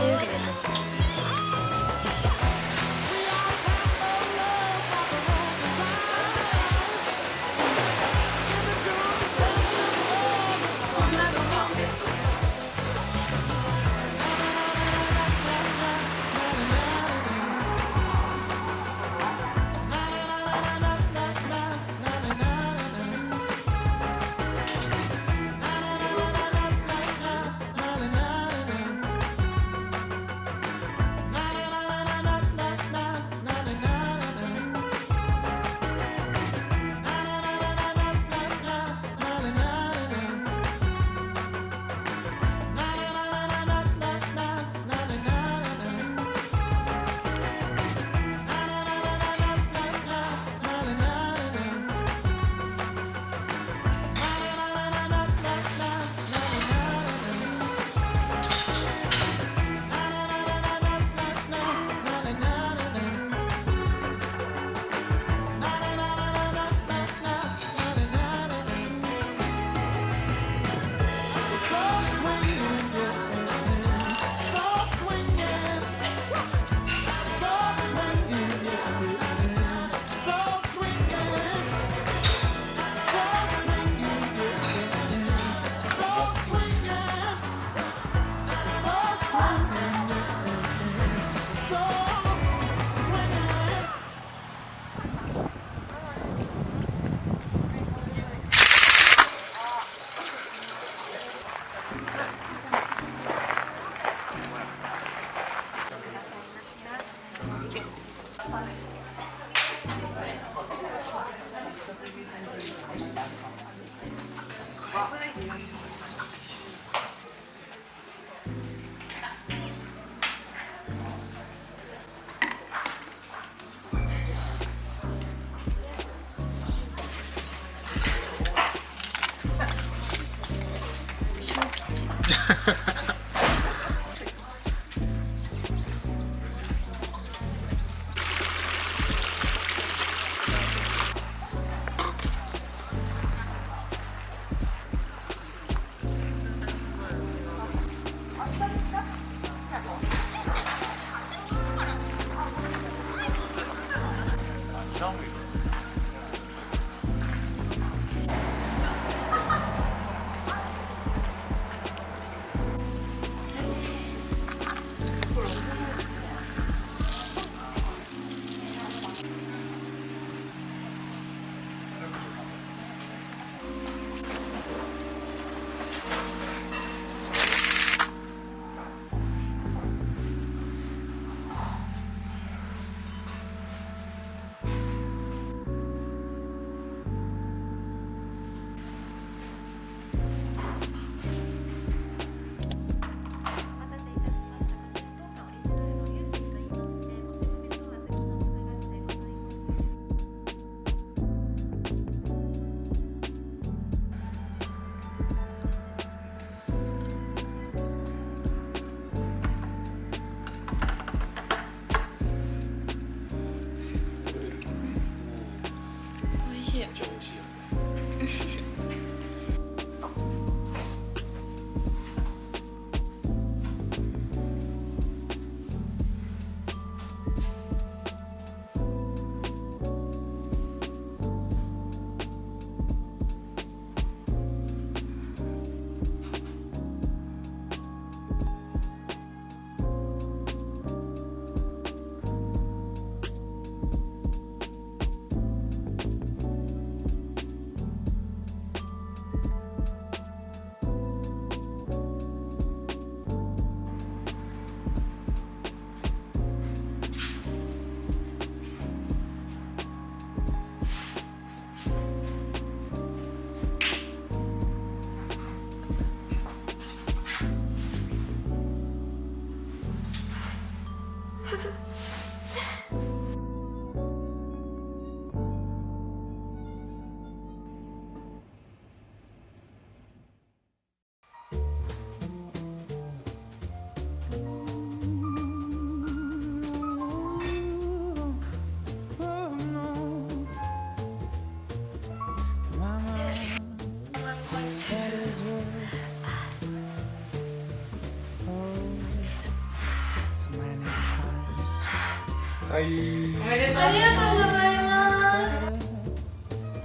채우게 됐는데. はい。おめでとうありがとうございます。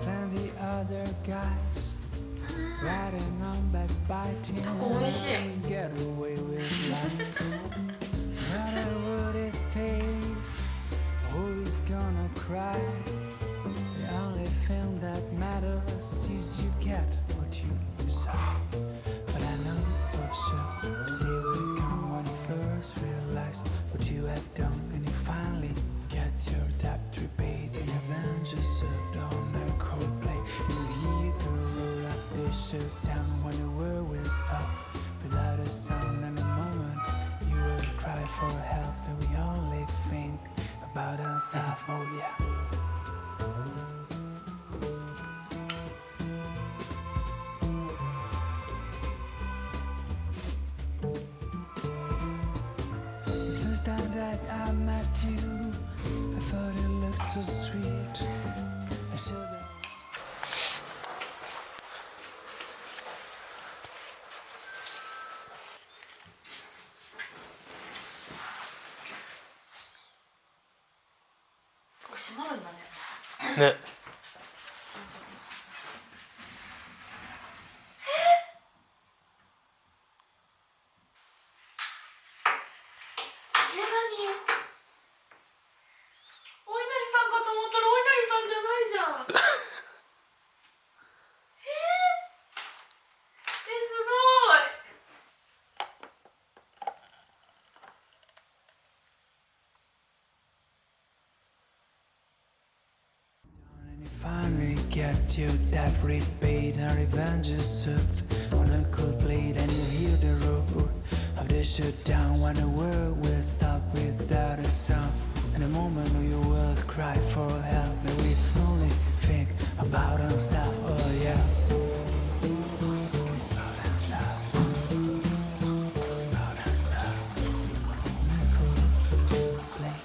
Than the other guys riding on backbiting タコ美味しい。 get away with life no matter what it takes who's gonna cry the only thing that matters is you get what you deserve but I know for sure today will come when you first realize what you have done and you finally get your debt repaid and Avengers served on a cold plate. You hear the roll of the shutdown when the world will stop without a sound and a moment you will cry for help and we only think about ourselves. Oh yeah. The first time that I met you, I thought it looked so sweet. I should have. ここ閉まるんだね。ね。何お稲荷さんかと思ったらお稲荷さんじゃないじゃん。すごい。 And you finally get your debt repaid and revenge is served on a cold plate and you hear the roar of the shutdown when the world will stop without a sound and the moment you will cry for help and we only think about ourselves. Oh yeah. About ourselves. About ourselves. On a cold plate.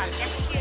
짝꿍.